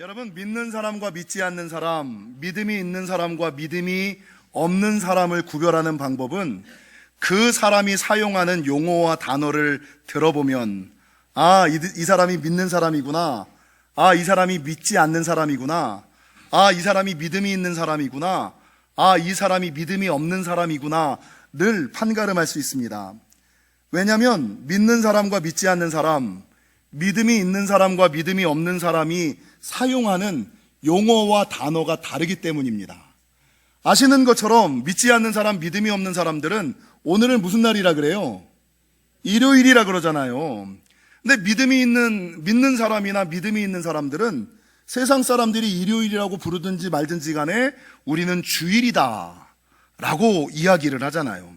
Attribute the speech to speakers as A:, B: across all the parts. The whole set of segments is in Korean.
A: 여러분, 믿는 사람과 믿지 않는 사람, 믿음이 있는 사람과 믿음이 없는 사람을 구별하는 방법은 그 사람이 사용하는 용어와 단어를 들어보면 이 사람이 믿는 사람이구나, 이 사람이 믿지 않는 사람이구나, 이 사람이 믿음이 있는 사람이구나, 이 사람이 믿음이 없는 사람이구나 늘 판가름할 수 있습니다. 왜냐하면 믿는 사람과 믿지 않는 사람, 믿음이 있는 사람과 믿음이 없는 사람이 사용하는 용어와 단어가 다르기 때문입니다. 아시는 것처럼 믿지 않는 사람, 믿음이 없는 사람들은 오늘은 무슨 날이라 그래요? 일요일이라 그러잖아요. 근데 믿는 사람이나 믿음이 있는 사람들은 세상 사람들이 일요일이라고 부르든지 말든지 간에 우리는 주일이다 라고 이야기를 하잖아요.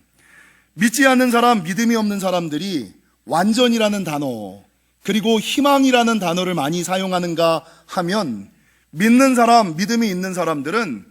A: 믿지 않는 사람, 믿음이 없는 사람들이 완전이라는 단어, 그리고 희망이라는 단어를 많이 사용하는가 하면, 믿는 사람, 믿음이 있는 사람들은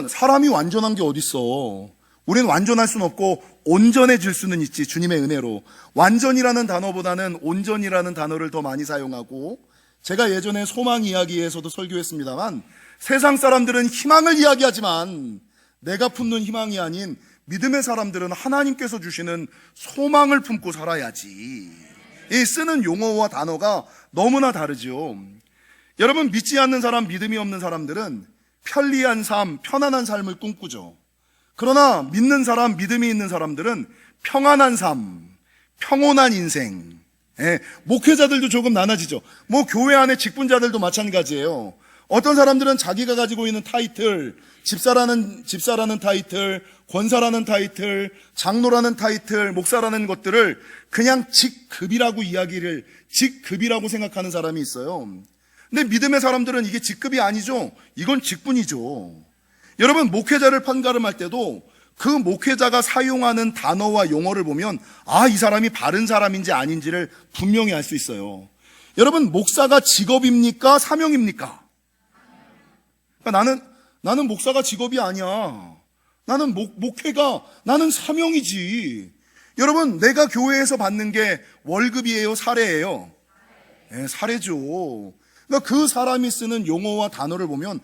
A: 사람이 완전한 게 어딨어. 우리는 완전할 수는 없고 온전해질 수는 있지, 주님의 은혜로. 완전이라는 단어보다는 온전이라는 단어를 더 많이 사용하고, 제가 예전에 소망 이야기에서도 설교했습니다만, 세상 사람들은 희망을 이야기하지만 내가 품는 희망이 아닌 믿음의 사람들은 하나님께서 주시는 소망을 품고 살아야지. 이 쓰는 용어와 단어가 너무나 다르죠. 여러분, 믿지 않는 사람, 믿음이 없는 사람들은 편리한 삶, 편안한 삶을 꿈꾸죠. 그러나 믿는 사람, 믿음이 있는 사람들은 평안한 삶, 평온한 인생. 목회자들도 조금 나눠지죠. 교회 안에 직분자들도 마찬가지예요. 어떤 사람들은 자기가 가지고 있는 타이틀, 집사라는 타이틀, 권사라는 타이틀, 장로라는 타이틀, 목사라는 것들을 그냥 직급이라고 생각하는 사람이 있어요. 근데 믿음의 사람들은 이게 직급이 아니죠. 이건 직분이죠. 여러분, 목회자를 판가름할 때도 그 목회자가 사용하는 단어와 용어를 보면 이 사람이 바른 사람인지 아닌지를 분명히 알 수 있어요. 여러분, 목사가 직업입니까? 사명입니까? 나는 목사가 직업이 아니야. 나는 나는 사명이지. 여러분, 내가 교회에서 받는 게 월급이에요? 사례예요? 사례죠. 그러니까 그 사람이 쓰는 용어와 단어를 보면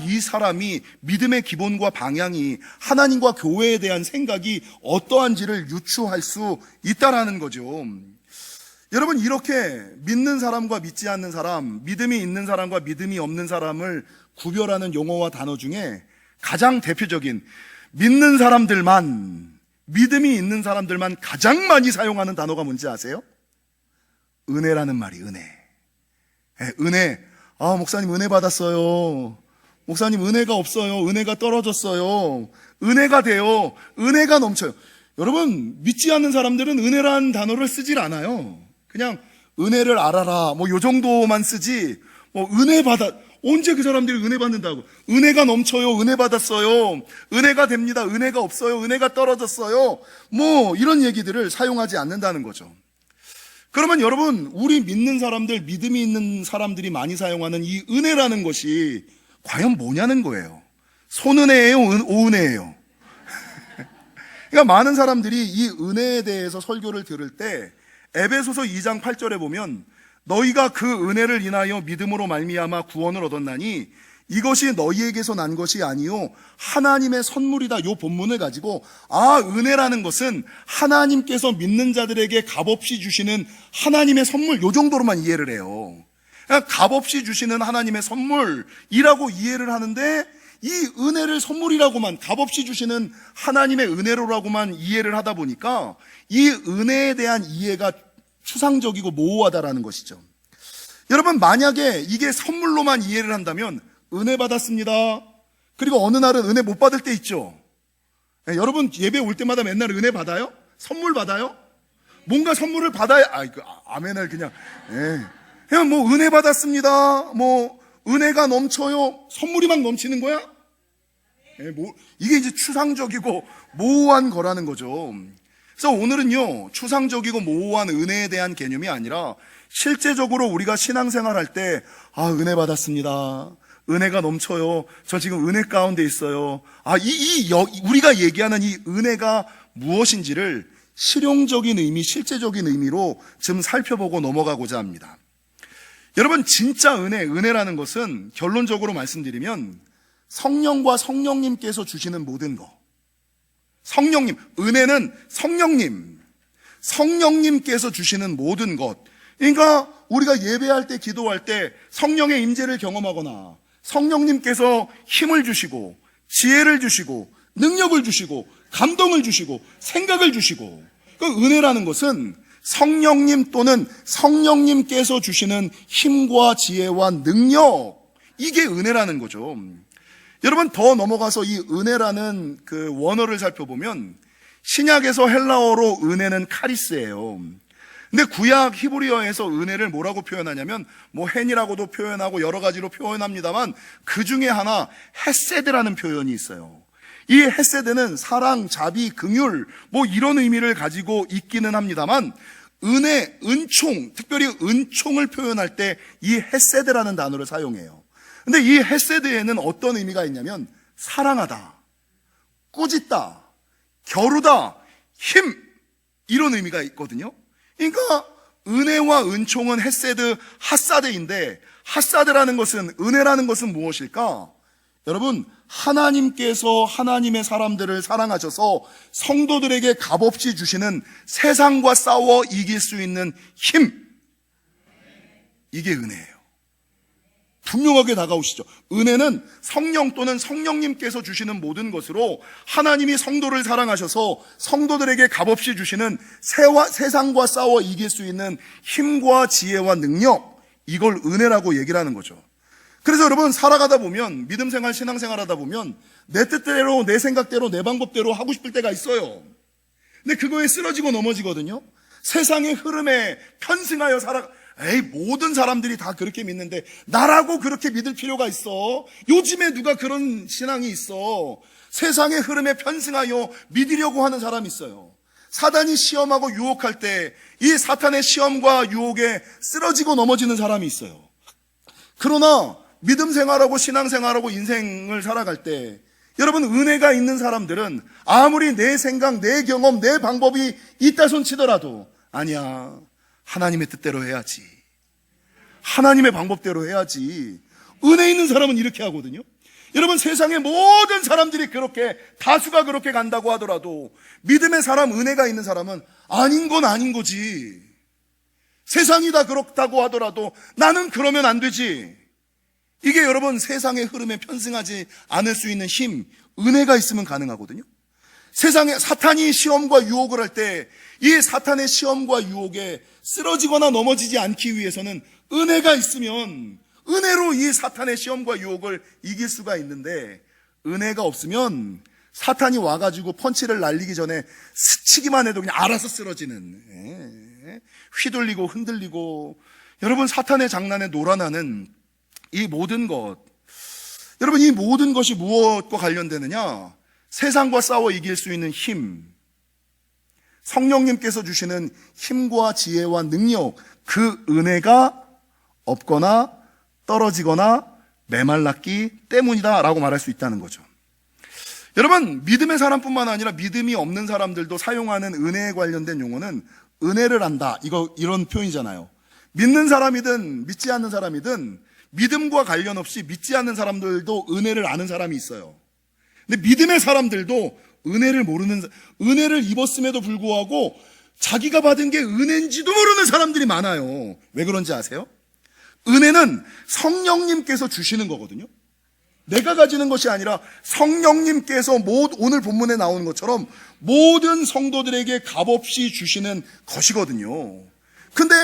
A: 이 사람이 믿음의 기본과 방향이, 하나님과 교회에 대한 생각이 어떠한지를 유추할 수 있다라는 거죠. 여러분, 이렇게 믿는 사람과 믿지 않는 사람, 믿음이 있는 사람과 믿음이 없는 사람을 구별하는 용어와 단어 중에 가장 대표적인, 믿는 사람들만, 믿음이 있는 사람들만 가장 많이 사용하는 단어가 뭔지 아세요? 은혜라는 말이, 은혜. 은혜. 목사님 은혜 받았어요. 목사님 은혜가 없어요. 은혜가 떨어졌어요. 은혜가 돼요. 은혜가 넘쳐요. 여러분, 믿지 않는 사람들은 은혜라는 단어를 쓰질 않아요. 그냥 은혜를 알아라, 요 정도만 쓰지, 은혜 언제 그 사람들이 은혜 받는다고? 은혜가 넘쳐요. 은혜 받았어요. 은혜가 됩니다. 은혜가 없어요. 은혜가 떨어졌어요. 이런 얘기들을 사용하지 않는다는 거죠. 그러면 여러분, 우리 믿는 사람들, 믿음이 있는 사람들이 많이 사용하는 이 은혜라는 것이 과연 뭐냐는 거예요. 손은혜예요? 오은혜예요? 그러니까 많은 사람들이 이 은혜에 대해서 설교를 들을 때 에베소서 2장 8절에 보면, 너희가 그 은혜를 인하여 믿음으로 말미암아 구원을 얻었나니 이것이 너희에게서 난 것이 아니요 하나님의 선물이다. 이 본문을 가지고 은혜라는 것은 하나님께서 믿는 자들에게 값없이 주시는 하나님의 선물, 이 정도로만 이해를 해요. 그러니까 값없이 주시는 하나님의 선물이라고 이해를 하는데, 이 은혜를 선물이라고만, 값없이 주시는 하나님의 은혜로라고만 이해를 하다 보니까 이 은혜에 대한 이해가 추상적이고 모호하다라는 것이죠. 여러분, 만약에 이게 선물로만 이해를 한다면 은혜 받았습니다. 그리고 어느 날은 은혜 못 받을 때 있죠. 여러분, 예배 올 때마다 맨날 은혜 받아요? 선물 받아요? 뭔가 선물을 받아야, 아멘을 그냥, 그냥 은혜 받았습니다. 은혜가 넘쳐요. 선물이 막 넘치는 거야? 이게 이제 추상적이고 모호한 거라는 거죠. 그래서 오늘은요, 추상적이고 모호한 은혜에 대한 개념이 아니라 실제적으로 우리가 신앙생활 할 때 은혜 받았습니다. 은혜가 넘쳐요. 저 지금 은혜 가운데 있어요. 우리가 얘기하는 이 은혜가 무엇인지를 실용적인 의미, 실제적인 의미로 좀 살펴보고 넘어가고자 합니다. 여러분, 진짜 은혜라는 것은 결론적으로 말씀드리면 성령과 성령님께서 주시는 모든 것. 성령님, 은혜는 성령님께서 주시는 모든 것. 그러니까 우리가 예배할 때, 기도할 때 성령의 임재를 경험하거나 성령님께서 힘을 주시고 지혜를 주시고 능력을 주시고 감동을 주시고 생각을 주시고, 그 은혜라는 것은 성령님 또는 성령님께서 주시는 힘과 지혜와 능력, 이게 은혜라는 거죠. 여러분, 더 넘어가서 이 은혜라는 그 원어를 살펴보면 신약에서 헬라어로 은혜는 카리스예요. 근데 구약 히브리어에서 은혜를 뭐라고 표현하냐면 뭐 헨이라고도 표현하고 여러 가지로 표현합니다만 그 중에 하나 헤세드라는 표현이 있어요. 이 헤세드는 사랑, 자비, 긍휼 뭐 이런 의미를 가지고 있기는 합니다만 은혜, 은총, 특별히 은총을 표현할 때 이 헤세드라는 단어를 사용해요. 근데 이 헤세드에는 어떤 의미가 있냐면 사랑하다, 꾸짖다, 겨루다, 힘, 이런 의미가 있거든요. 그러니까 은혜와 은총은 헤세드, 핫사드인데 핫사드라는 것은, 은혜라는 것은 무엇일까? 여러분, 하나님께서 하나님의 사람들을 사랑하셔서 성도들에게 값없이 주시는 세상과 싸워 이길 수 있는 힘, 이게 은혜예요. 분명하게 다가오시죠. 은혜는 성령 또는 성령님께서 주시는 모든 것으로 하나님이 성도를 사랑하셔서 성도들에게 값없이 주시는 세상과 싸워 이길 수 있는 힘과 지혜와 능력, 이걸 은혜라고 얘기를 하는 거죠. 그래서 여러분, 살아가다 보면, 믿음 생활, 신앙 생활 하다 보면 내 뜻대로, 내 생각대로, 내 방법대로 하고 싶을 때가 있어요. 근데 그거에 쓰러지고 넘어지거든요. 세상의 흐름에 편승하여 모든 사람들이 다 그렇게 믿는데 나라고 그렇게 믿을 필요가 있어? 요즘에 누가 그런 신앙이 있어? 세상의 흐름에 편승하여 믿으려고 하는 사람이 있어요. 사단이 시험하고 유혹할 때 이 사탄의 시험과 유혹에 쓰러지고 넘어지는 사람이 있어요. 그러나 믿음 생활하고 신앙 생활하고 인생을 살아갈 때 여러분, 은혜가 있는 사람들은 아무리 내 생각, 내 경험, 내 방법이 있다 손 치더라도 아니야, 하나님의 뜻대로 해야지, 하나님의 방법대로 해야지. 은혜 있는 사람은 이렇게 하거든요. 여러분, 세상의 모든 사람들이 그렇게, 다수가 그렇게 간다고 하더라도 믿음의 사람, 은혜가 있는 사람은 아닌 건 아닌 거지. 세상이 다 그렇다고 하더라도 나는 그러면 안 되지. 이게 여러분, 세상의 흐름에 편승하지 않을 수 있는 힘, 은혜가 있으면 가능하거든요. 세상에 사탄이 시험과 유혹을 할 때 이 사탄의 시험과 유혹에 쓰러지거나 넘어지지 않기 위해서는 은혜가 있으면 은혜로 이 사탄의 시험과 유혹을 이길 수가 있는데, 은혜가 없으면 사탄이 와가지고 펀치를 날리기 전에 스치기만 해도 그냥 알아서 쓰러지는, 휘둘리고 흔들리고, 여러분, 사탄의 장난에 놀아나는 이 모든 것, 여러분, 이 모든 것이 무엇과 관련되느냐? 세상과 싸워 이길 수 있는 힘, 성령님께서 주시는 힘과 지혜와 능력, 그 은혜가 없거나 떨어지거나 메말랐기 때문이다 라고 말할 수 있다는 거죠. 여러분, 믿음의 사람뿐만 아니라 믿음이 없는 사람들도 사용하는 은혜에 관련된 용어는 은혜를 안다, 이런 표현이잖아요. 믿는 사람이든 믿지 않는 사람이든 믿음과 관련 없이 믿지 않는 사람들도 은혜를 아는 사람이 있어요. 근데 믿음의 사람들도 은혜를 입었음에도 불구하고 자기가 받은 게 은혜인지도 모르는 사람들이 많아요. 왜 그런지 아세요? 은혜는 성령님께서 주시는 거거든요. 내가 가지는 것이 아니라 성령님께서 오늘 본문에 나오는 것처럼 모든 성도들에게 값없이 주시는 것이거든요. 근데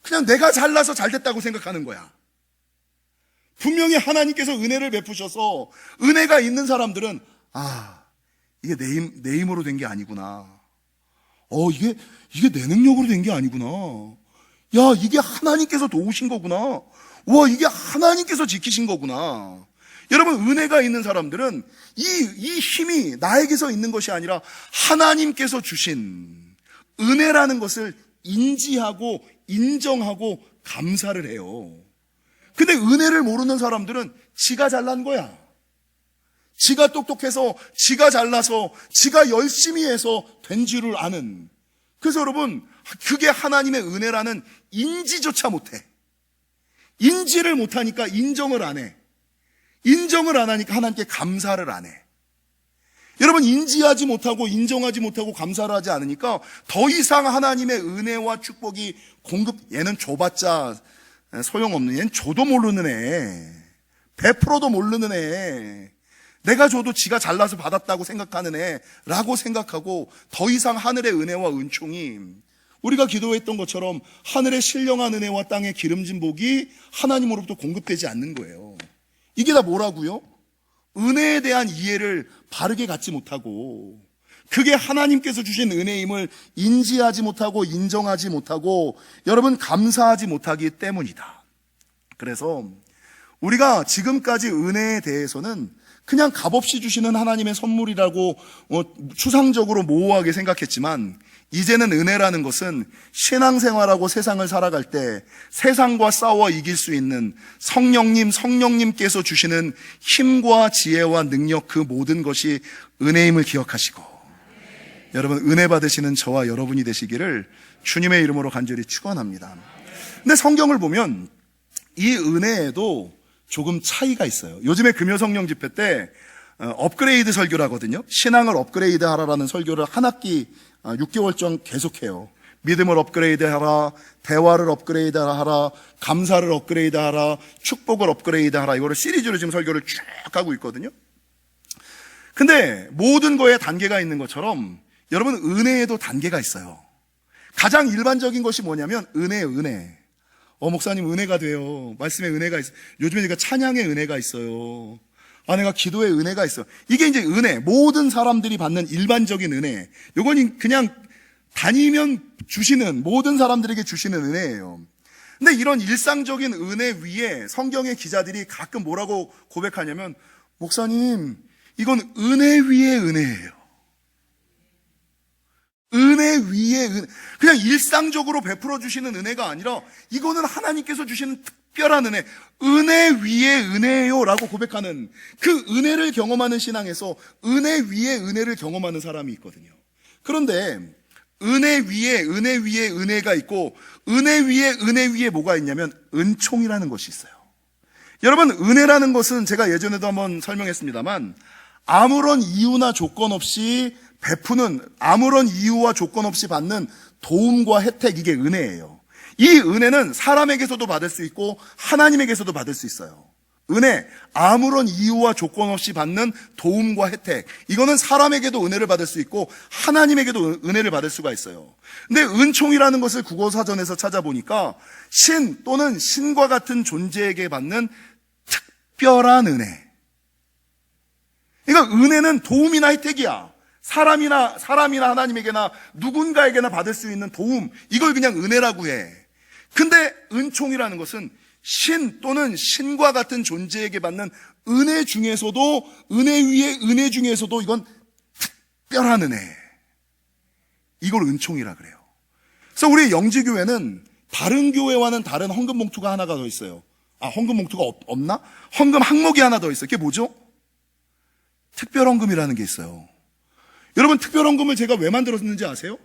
A: 그냥 내가 잘나서 잘됐다고 생각하는 거야. 분명히 하나님께서 은혜를 베푸셔서 은혜가 있는 사람들은 이게 내 힘으로 된 게 아니구나. 이게 내 능력으로 된 게 아니구나. 야, 이게 하나님께서 도우신 거구나. 와, 이게 하나님께서 지키신 거구나. 여러분, 은혜가 있는 사람들은 이 힘이 나에게서 있는 것이 아니라 하나님께서 주신 은혜라는 것을 인지하고 인정하고 감사를 해요. 근데 은혜를 모르는 사람들은 지가 잘난 거야. 지가 똑똑해서, 지가 잘나서, 지가 열심히 해서 된 줄을 아는. 그래서 여러분, 그게 하나님의 은혜라는 인지조차 못해. 인지를 못하니까 인정을 안 해. 인정을 안 하니까 하나님께 감사를 안 해. 여러분, 인지하지 못하고 인정하지 못하고 감사를 하지 않으니까 더 이상 하나님의 은혜와 축복이 얘는 줘봤자 소용없는, 얘는 줘도 모르는 애, 베풀어도 모르는 애, 내가 줘도 지가 잘나서 받았다고 생각하는 애라고 생각하고 더 이상 하늘의 은혜와 은총이, 우리가 기도했던 것처럼 하늘의 신령한 은혜와 땅의 기름진 복이 하나님으로부터 공급되지 않는 거예요. 이게 다 뭐라고요? 은혜에 대한 이해를 바르게 갖지 못하고, 그게 하나님께서 주신 은혜임을 인지하지 못하고 인정하지 못하고 여러분 감사하지 못하기 때문이다. 그래서 우리가 지금까지 은혜에 대해서는 그냥 값없이 주시는 하나님의 선물이라고 추상적으로 모호하게 생각했지만, 이제는 은혜라는 것은 신앙생활하고 세상을 살아갈 때 세상과 싸워 이길 수 있는 성령님께서 주시는 힘과 지혜와 능력, 그 모든 것이 은혜임을 기억하시고, 여러분 은혜 받으시는 저와 여러분이 되시기를 주님의 이름으로 간절히 축원합니다. 근데 성경을 보면 이 은혜에도 조금 차이가 있어요. 요즘에 금요성령 집회 때 업그레이드 설교를 하거든요. 신앙을 업그레이드 하라라는 설교를 한 학기 6개월쯤 계속해요. 믿음을 업그레이드 하라, 대화를 업그레이드 하라, 감사를 업그레이드 하라, 축복을 업그레이드 하라, 이거를 시리즈로 지금 설교를 쭉 하고 있거든요. 근데 모든 거에 단계가 있는 것처럼 여러분 은혜에도 단계가 있어요. 가장 일반적인 것이 뭐냐면 은혜. 목사님 은혜가 돼요. 말씀에 은혜가 있어요. 요즘에 제가 찬양의 은혜가 있어요. 내가 기도의 은혜가 있어. 이게 이제 은혜, 모든 사람들이 받는 일반적인 은혜. 요건 그냥 다니면 주시는, 모든 사람들에게 주시는 은혜예요. 근데 이런 일상적인 은혜 위에 성경의 기자들이 가끔 뭐라고 고백하냐면, 목사님, 이건 은혜 위에 은혜예요. 은혜 위에 은혜. 그냥 일상적으로 베풀어 주시는 은혜가 아니라 이거는 하나님께서 주시는 특별한 은혜 위에 은혜예요 라고 고백하는, 그 은혜를 경험하는 신앙에서 은혜 위에 은혜를 경험하는 사람이 있거든요. 그런데 은혜 위에 은혜가 있고, 은혜 위에 뭐가 있냐면 은총이라는 것이 있어요. 여러분, 은혜라는 것은 제가 예전에도 한번 설명했습니다만, 아무런 이유나 조건 없이 베푸는, 아무런 이유와 조건 없이 받는 도움과 혜택, 이게 은혜예요. 이 은혜는 사람에게서도 받을 수 있고 하나님에게서도 받을 수 있어요. 은혜, 아무런 이유와 조건 없이 받는 도움과 혜택, 이거는 사람에게도 은혜를 받을 수 있고 하나님에게도 은혜를 받을 수가 있어요. 근데 은총이라는 것을 국어사전에서 찾아보니까 신 또는 신과 같은 존재에게 받는 특별한 은혜. 그러니까 은혜는 도움이나 혜택이야. 사람이나 하나님에게나 누군가에게나 받을 수 있는 도움, 이걸 그냥 은혜라고 해. 근데 은총이라는 것은 신 또는 신과 같은 존재에게 받는 은혜 중에서도, 은혜 위에 은혜 중에서도 이건 특별한 은혜, 이걸 은총이라 그래요. 그래서 우리 영지교회는 다른 교회와는 다른 헌금 봉투가 하나가 더 있어요. 헌금 봉투가 없나? 헌금 항목이 하나 더 있어요. 그게 뭐죠? 특별 헌금이라는 게 있어요. 여러분, 특별 헌금을 제가 왜 만들었는지 아세요?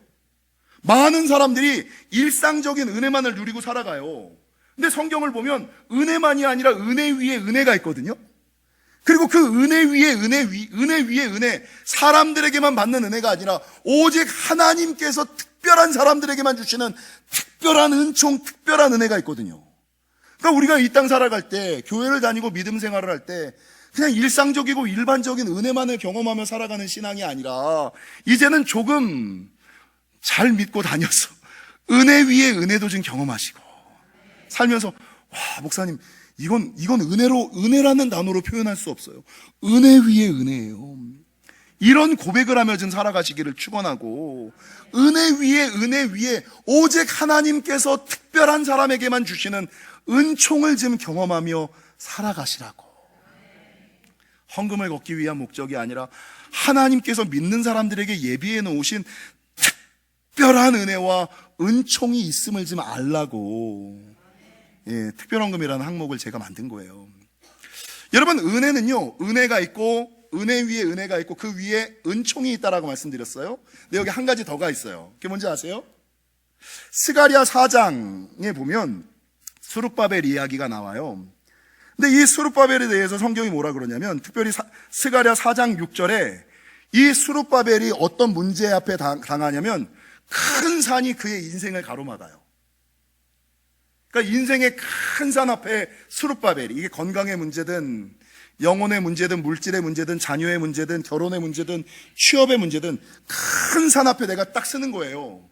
A: 많은 사람들이 일상적인 은혜만을 누리고 살아가요. 근데 성경을 보면 은혜만이 아니라 은혜 위에 은혜가 있거든요. 그리고 그 은혜 위에 은혜, 사람들에게만 받는 은혜가 아니라 오직 하나님께서 특별한 사람들에게만 주시는 특별한 은총, 특별한 은혜가 있거든요. 그러니까 우리가 이 땅 살아갈 때, 교회를 다니고 믿음 생활을 할 때 그냥 일상적이고 일반적인 은혜만을 경험하며 살아가는 신앙이 아니라, 이제는 조금 잘 믿고 다녀서 은혜 위에 은혜도 좀 경험하시고 살면서, 와, 목사님, 이건 은혜라는 단어로 표현할 수 없어요. 은혜 위에 은혜예요. 이런 고백을 하며 좀 살아가시기를 축원하고, 은혜 위에 오직 하나님께서 특별한 사람에게만 주시는 은총을 좀 경험하며 살아가시라고. 헌금을 걷기 위한 목적이 아니라 하나님께서 믿는 사람들에게 예비해 놓으신 특별한 은혜와 은총이 있음을 좀 알라고, 특별 헌금이라는 항목을 제가 만든 거예요. 여러분, 은혜는요, 은혜가 있고 은혜 위에 은혜가 있고 그 위에 은총이 있다라고 말씀드렸어요. 근데 여기 한 가지 더가 있어요. 그게 뭔지 아세요? 스가랴 4장에 보면 스룹바벨 이야기가 나와요. 근데 이 스룹바벨에 대해서 성경이 뭐라 그러냐면, 특별히 스가랴 4장 6절에 이 스룹바벨이 어떤 문제 앞에 당하냐면, 큰 산이 그의 인생을 가로막아요. 그러니까 인생의 큰 산 앞에 스룹바벨이, 이게 건강의 문제든 영혼의 문제든 물질의 문제든 자녀의 문제든 결혼의 문제든 취업의 문제든 큰 산 앞에 내가 딱 쓰는 거예요.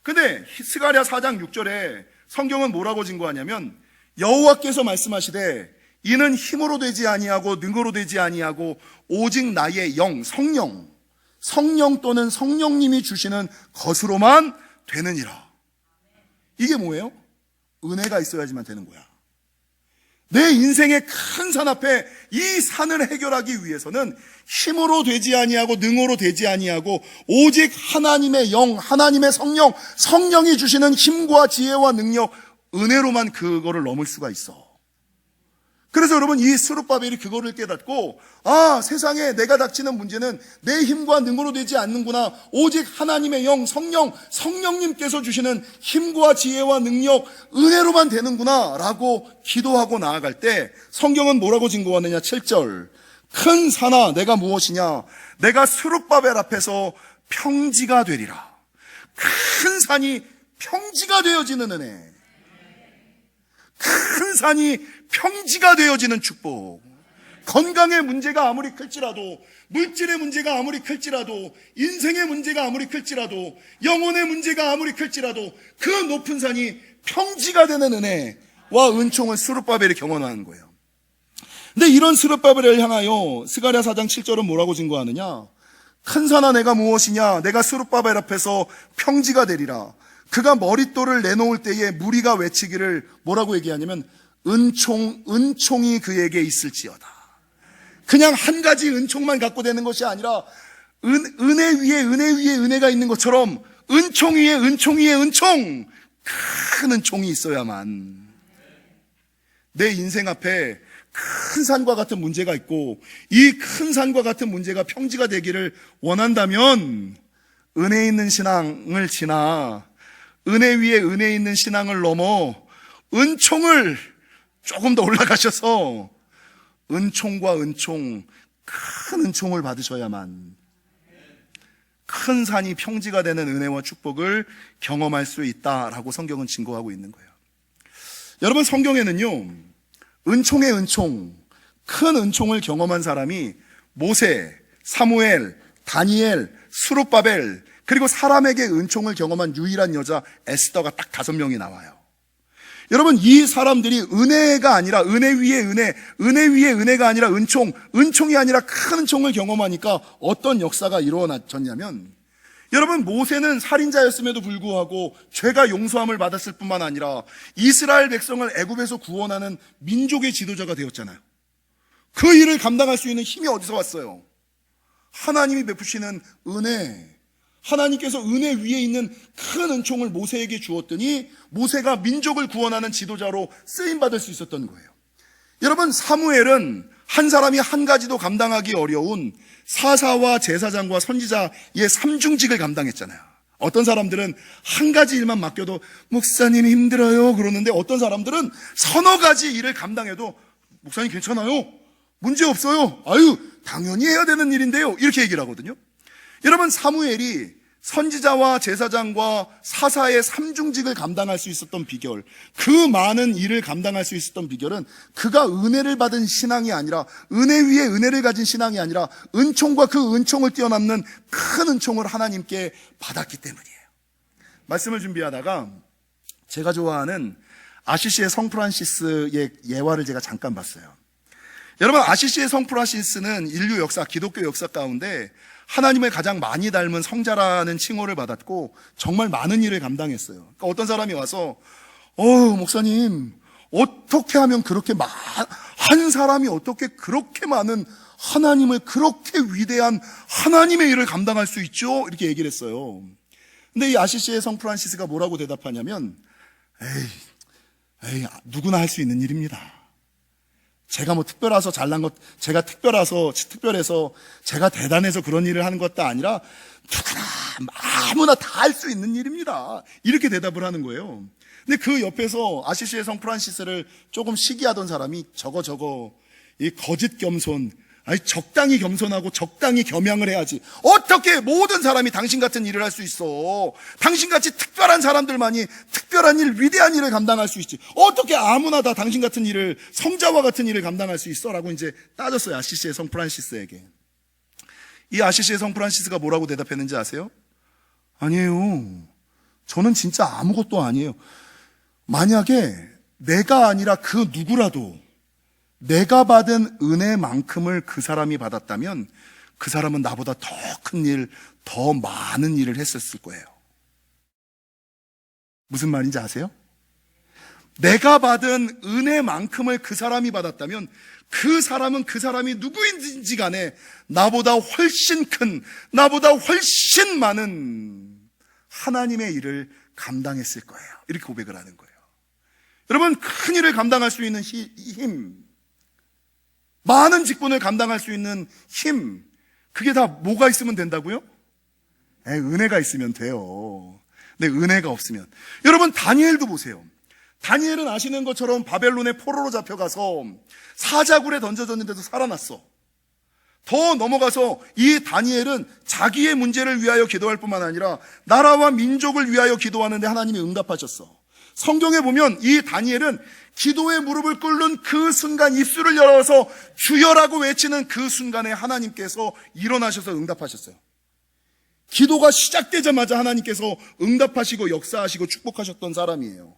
A: 근데 스가랴 4장 6절에 성경은 뭐라고 증거하냐면, 여호와께서 말씀하시되 이는 힘으로 되지 아니하고 능으로 되지 아니하고 오직 나의 영, 성령 또는 성령님이 주시는 것으로만 되느니라. 이게 뭐예요? 은혜가 있어야지만 되는 거야. 내 인생의 큰 산 앞에 이 산을 해결하기 위해서는 힘으로 되지 아니하고 능으로 되지 아니하고 오직 하나님의 영, 하나님의 성령이 주시는 힘과 지혜와 능력, 은혜로만 그거를 넘을 수가 있어. 그래서 여러분, 이 스룹바벨이 그거를 깨닫고, 아, 세상에 내가 닥치는 문제는 내 힘과 능으로 되지 않는구나. 오직 하나님의 영, 성령님께서 주시는 힘과 지혜와 능력, 은혜로만 되는구나 라고 기도하고 나아갈 때 성경은 뭐라고 증거하느냐. 7절, 큰 산아 내가 무엇이냐. 내가 스룹바벨 앞에서 평지가 되리라. 큰 산이 평지가 되어지는 은혜, 큰 산이 평지가 되어지는 축복. 건강의 문제가 아무리 클지라도, 물질의 문제가 아무리 클지라도, 인생의 문제가 아무리 클지라도, 영혼의 문제가 아무리 클지라도 그 높은 산이 평지가 되는 은혜와 은총을 스룹바벨이 경험하는 거예요. 근데 이런 스룹바벨을 향하여 스가랴 4장 7절은 뭐라고 증거하느냐. 큰 산아 내가 무엇이냐. 내가 스룹바벨 앞에서 평지가 되리라. 그가 머릿돌을 내놓을 때에 무리가 외치기를 뭐라고 얘기하냐면, 은총이 그에게 있을지어다. 그냥 한 가지 은총만 갖고 되는 것이 아니라 은혜 위에 은혜가 있는 것처럼 은총 위에 은총, 큰 은총이 있어야만. 내 인생 앞에 큰 산과 같은 문제가 있고 이 큰 산과 같은 문제가 평지가 되기를 원한다면 은혜 있는 신앙을 지나 은혜 위에 은혜 있는 신앙을 넘어 은총을 조금 더 올라가셔서 은총과 은총, 큰 은총을 받으셔야만 큰 산이 평지가 되는 은혜와 축복을 경험할 수 있다라고 성경은 증거하고 있는 거예요. 여러분, 성경에는요, 은총의 은총, 큰 은총을 경험한 사람이 모세, 사무엘, 다니엘, 스룹바벨, 그리고 사람에게 은총을 경험한 유일한 여자 에스더가 딱 5명이 나와요. 여러분, 이 사람들이 은혜가 아니라 은혜 위에 은혜가 아니라 은총이 아니라 큰 은총을 경험하니까 어떤 역사가 이루어졌냐면, 여러분, 모세는 살인자였음에도 불구하고 죄가 용서함을 받았을 뿐만 아니라 이스라엘 백성을 애굽에서 구원하는 민족의 지도자가 되었잖아요. 그 일을 감당할 수 있는 힘이 어디서 왔어요? 하나님이 베푸시는 은혜. 하나님께서 은혜 위에 있는 큰 은총을 모세에게 주었더니 모세가 민족을 구원하는 지도자로 쓰임받을 수 있었던 거예요. 여러분, 사무엘은 한 사람이 한 가지도 감당하기 어려운 사사와 제사장과 선지자의 3중직을 감당했잖아요. 어떤 사람들은 한 가지 일만 맡겨도 목사님 힘들어요 그러는데, 어떤 사람들은 서너 가지 일을 감당해도 목사님 괜찮아요, 문제 없어요, 아유 당연히 해야 되는 일인데요, 이렇게 얘기를 하거든요. 여러분, 사무엘이 선지자와 제사장과 사사의 3중직을 감당할 수 있었던 비결, 그 많은 일을 감당할 수 있었던 비결은 그가 은혜를 받은 신앙이 아니라, 은혜 위에 은혜를 가진 신앙이 아니라 은총과 그 은총을 뛰어넘는 큰 은총을 하나님께 받았기 때문이에요. 말씀을 준비하다가 제가 좋아하는 아시시의 성 프란시스의 예화를 제가 잠깐 봤어요. 여러분, 아시시의 성 프란시스는 인류 역사, 기독교 역사 가운데 하나님을 가장 많이 닮은 성자라는 칭호를 받았고 정말 많은 일을 감당했어요. 그러니까 어떤 사람이 와서 목사님, 어떻게 하면 한 사람이 어떻게 그렇게 많은 하나님을, 그렇게 위대한 하나님의 일을 감당할 수 있죠? 이렇게 얘기를 했어요. 근데 이 아시시의 성 프란시스가 뭐라고 대답하냐면, 누구나 할 수 있는 일입니다. 제가 특별해서 잘난 것, 제가 특별해서 제가 대단해서 그런 일을 하는 것도 아니라 누구나 아무나 다 할 수 있는 일입니다. 이렇게 대답을 하는 거예요. 근데 그 옆에서 아시시의 성 프란시스를 조금 시기하던 사람이 이 거짓 겸손, 아니 적당히 겸손하고 적당히 겸양을 해야지. 어떻게 모든 사람이 당신 같은 일을 할 수 있어? 당신같이 특별한 사람들만이 특별한 일, 위대한 일을 감당할 수 있지. 어떻게 아무나 다 당신 같은 일을, 성자와 같은 일을 감당할 수 있어? 라고 이제 따졌어요, 아시시의 성 프란시스에게. 이 아시시의 성 프란시스가 뭐라고 대답했는지 아세요? 아니에요. 저는 진짜 아무것도 아니에요. 만약에 내가 아니라 그 누구라도 내가 받은 은혜만큼을 그 사람이 받았다면 그 사람은 나보다 더 큰 일, 더 많은 일을 했었을 거예요. 무슨 말인지 아세요? 내가 받은 은혜만큼을 그 사람이 받았다면 그 사람은 그 사람이 누구인지 간에 나보다 훨씬 큰, 나보다 훨씬 많은 하나님의 일을 감당했을 거예요. 이렇게 고백을 하는 거예요. 여러분, 큰 일을 감당할 수 있는 힘, 많은 직분을 감당할 수 있는 힘, 그게 다 뭐가 있으면 된다고요? 은혜가 있으면 돼요. 근데 은혜가 없으면. 여러분, 다니엘도 보세요. 다니엘은 아시는 것처럼 바벨론의 포로로 잡혀가서 사자굴에 던져졌는데도 살아났어. 더 넘어가서 이 다니엘은 자기의 문제를 위하여 기도할 뿐만 아니라 나라와 민족을 위하여 기도하는데 하나님이 응답하셨어. 성경에 보면 이 다니엘은 기도의 무릎을 꿇는 그 순간, 입술을 열어서 주여라고 외치는 그 순간에 하나님께서 일어나셔서 응답하셨어요. 기도가 시작되자마자 하나님께서 응답하시고 역사하시고 축복하셨던 사람이에요.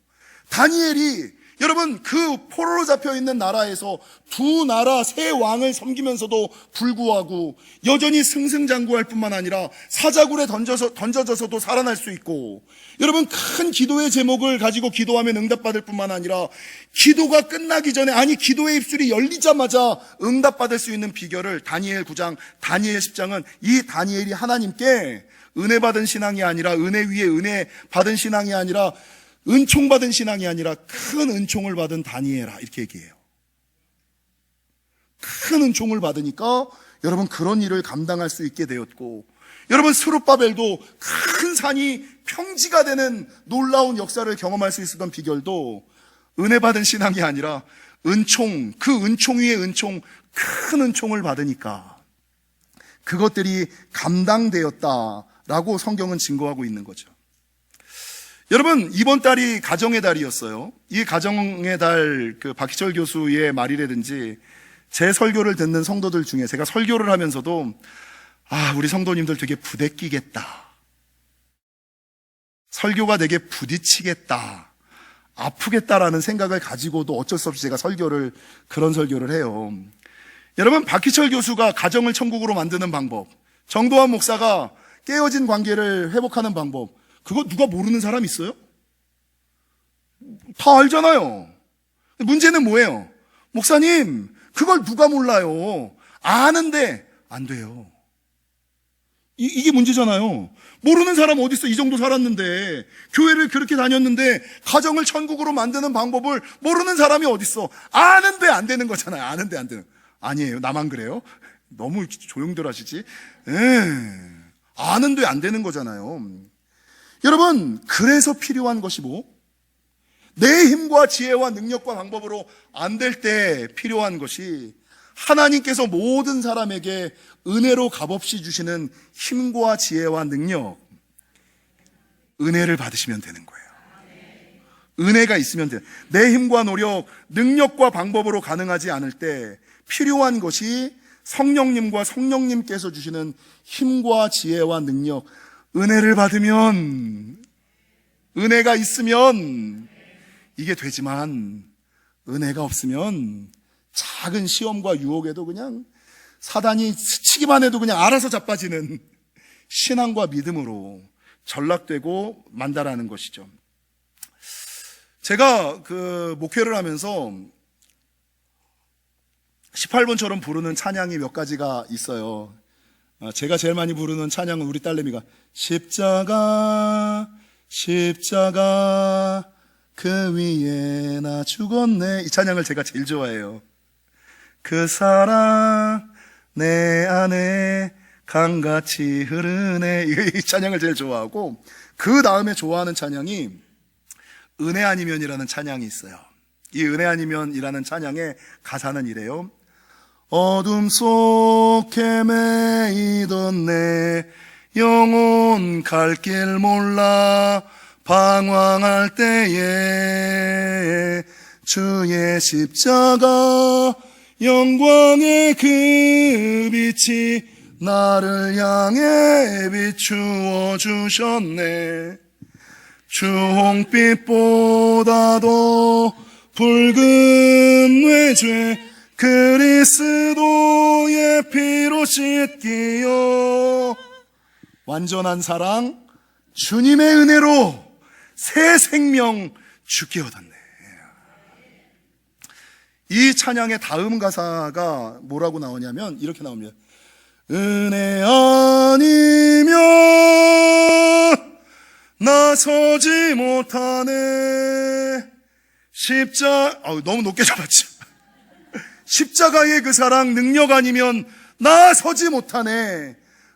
A: 다니엘이 여러분, 그 포로로 잡혀있는 나라에서 두 나라 세 왕을 섬기면서도 불구하고 여전히 승승장구할 뿐만 아니라 사자굴에 던져져서도 살아날 수 있고, 여러분, 큰 기도의 제목을 가지고 기도하면 응답받을 뿐만 아니라 기도가 끝나기 전에, 아니 기도의 입술이 열리자마자 응답받을 수 있는 비결을 다니엘 9장, 다니엘 10장은 이 다니엘이 하나님께 은혜 받은 신앙이 아니라, 은혜 위에 은혜 받은 신앙이 아니라, 은총 받은 신앙이 아니라 큰 은총을 받은 다니엘아, 이렇게 얘기해요. 큰 은총을 받으니까 여러분 그런 일을 감당할 수 있게 되었고, 여러분 스룹바벨도 큰 산이 평지가 되는 놀라운 역사를 경험할 수 있었던 비결도 은혜 받은 신앙이 아니라 은총, 그 은총 위에 은총, 큰 은총을 받으니까 그것들이 감당되었다라고 성경은 증거하고 있는 거죠. 여러분, 이번 달이 가정의 달이었어요. 이 가정의 달, 박희철 교수의 말이라든지 제 설교를 듣는 성도들 중에 제가 설교를 하면서도 우리 성도님들 되게 부대끼겠다, 설교가 되게 부딪히겠다, 아프겠다라는 생각을 가지고도 어쩔 수 없이 제가 그런 설교를 해요. 여러분, 박희철 교수가 가정을 천국으로 만드는 방법, 정도환 목사가 깨어진 관계를 회복하는 방법, 그거 누가 모르는 사람 있어요? 다 알잖아요. 문제는 뭐예요? 목사님, 그걸 누가 몰라요? 아는데 안 돼요. 이게 문제잖아요. 모르는 사람 어디 있어? 이 정도 살았는데, 교회를 그렇게 다녔는데 가정을 천국으로 만드는 방법을 모르는 사람이 어디 있어? 아는데 안 되는 거잖아요. 아는데 안 되는. 아니에요, 나만 그래요? 너무 조용들 하시지? 아는데 안 되는 거잖아요. 여러분, 그래서 필요한 것이 내 힘과 지혜와 능력과 방법으로 안 될 때 필요한 것이 하나님께서 모든 사람에게 은혜로 값없이 주시는 힘과 지혜와 능력, 은혜를 받으시면 되는 거예요. 은혜가 있으면 돼요. 내 힘과 노력, 능력과 방법으로 가능하지 않을 때 필요한 것이 성령님과 성령님께서 주시는 힘과 지혜와 능력, 은혜를 받으면, 은혜가 있으면 이게 되지만 은혜가 없으면 작은 시험과 유혹에도 그냥 사단이 스치기만 해도 그냥 알아서 자빠지는 신앙과 믿음으로 전락되고 만다라는 것이죠. 제가 목회를 하면서 18번처럼 부르는 찬양이 몇 가지가 있어요. 제가 제일 많이 부르는 찬양은 우리 딸내미가 십자가 십자가 그 위에 나 죽었네, 이 찬양을 제가 제일 좋아해요. 그 사랑 내 안에 강같이 흐르네, 이 찬양을 제일 좋아하고, 그 다음에 좋아하는 찬양이 은혜 아니면이라는 찬양이 있어요. 이 은혜 아니면이라는 찬양의 가사는 이래요. 어둠 속 헤매이던 내 영혼 갈 길 몰라 방황할 때에 주의 십자가 영광의 그 빛이 나를 향해 비추어 주셨네. 주홍빛보다도 붉은 외죄 그리스도의 피로 씻기요. 완전한 사랑 주님의 은혜로 새 생명 주께 얻었네. 이 찬양의 다음 가사가 뭐라고 나오냐면 이렇게 나옵니다. 은혜 아니면 나서지 못하네. 너무 높게 잡았죠. 십자가의 그 사랑 능력 아니면 나서지 못하네.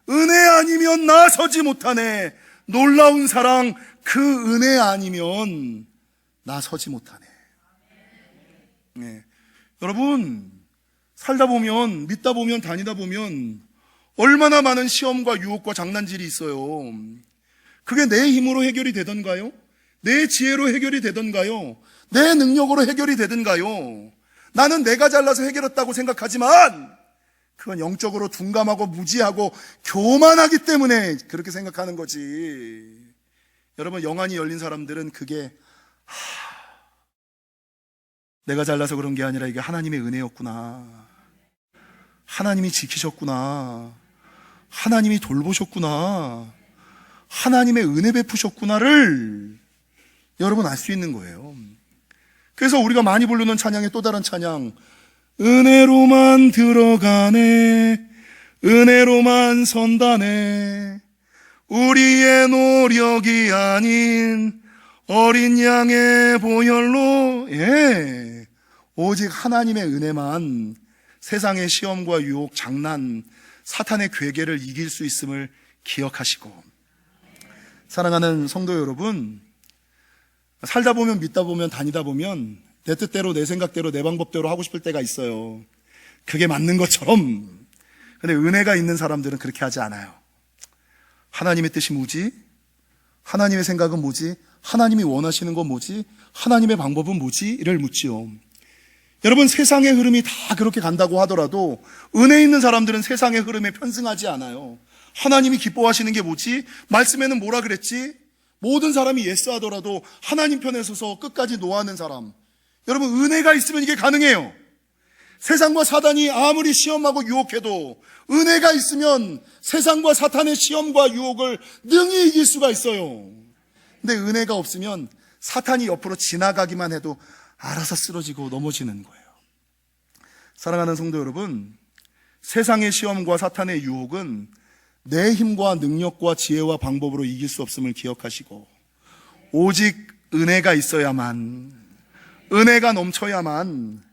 A: 은혜 아니면 나서지 못하네. 놀라운 사랑 그 은혜 아니면 나서지 못하네. 네. 여러분, 살다 보면, 믿다 보면, 다니다 보면 얼마나 많은 시험과 유혹과 장난질이 있어요. 그게 내 힘으로 해결이 되던가요? 내 지혜로 해결이 되던가요? 내 능력으로 해결이 되던가요? 나는 내가 잘나서 해결했다고 생각하지만 그건 영적으로 둔감하고 무지하고 교만하기 때문에 그렇게 생각하는 거지. 여러분, 영안이 열린 사람들은 그게 내가 잘나서 그런 게 아니라 이게 하나님의 은혜였구나. 하나님이 지키셨구나. 하나님이 돌보셨구나. 하나님의 은혜 베푸셨구나를 여러분 알 수 있는 거예요. 그래서 우리가 많이 부르는 찬양의 또 다른 찬양, 은혜로만 들어가네, 은혜로만 선다네, 우리의 노력이 아닌 어린 양의 보혈로, 오직 하나님의 은혜만 세상의 시험과 유혹, 장난, 사탄의 괴계를 이길 수 있음을 기억하시고, 사랑하는 성도 여러분, 살다 보면, 믿다 보면, 다니다 보면 내 뜻대로, 내 생각대로, 내 방법대로 하고 싶을 때가 있어요. 그게 맞는 것처럼. 근데 은혜가 있는 사람들은 그렇게 하지 않아요. 하나님의 뜻이 뭐지? 하나님의 생각은 뭐지? 하나님이 원하시는 건 뭐지? 하나님의 방법은 뭐지? 이를 묻지요. 여러분, 세상의 흐름이 다 그렇게 간다고 하더라도 은혜 있는 사람들은 세상의 흐름에 편승하지 않아요. 하나님이 기뻐하시는 게 뭐지? 말씀에는 뭐라 그랬지? 모든 사람이 예스 하더라도 하나님 편에 서서 끝까지 노하는 사람. 여러분, 은혜가 있으면 이게 가능해요. 세상과 사단이 아무리 시험하고 유혹해도 은혜가 있으면 세상과 사탄의 시험과 유혹을 능히 이길 수가 있어요. 근데 은혜가 없으면 사탄이 옆으로 지나가기만 해도 알아서 쓰러지고 넘어지는 거예요. 사랑하는 성도 여러분, 세상의 시험과 사탄의 유혹은 내 힘과 능력과 지혜와 방법으로 이길 수 없음을 기억하시고, 오직 은혜가 있어야만, 은혜가 넘쳐야만,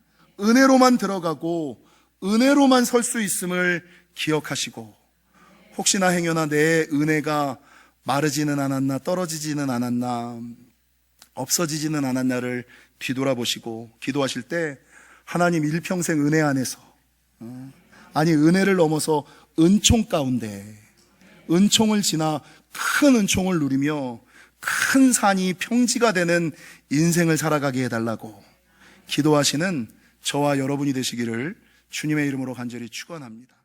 A: 은혜로만 들어가고 은혜로만 설 수 있음을 기억하시고, 혹시나 행여나 내 은혜가 마르지는 않았나, 떨어지지는 않았나, 없어지지는 않았나를 뒤돌아보시고 기도하실 때 하나님 일평생 은혜 안에서, 아니 은혜를 넘어서 은총 가운데, 은총을 지나 큰 은총을 누리며 큰 산이 평지가 되는 인생을 살아가게 해달라고 기도하시는 저와 여러분이 되시기를 주님의 이름으로 간절히 축원합니다.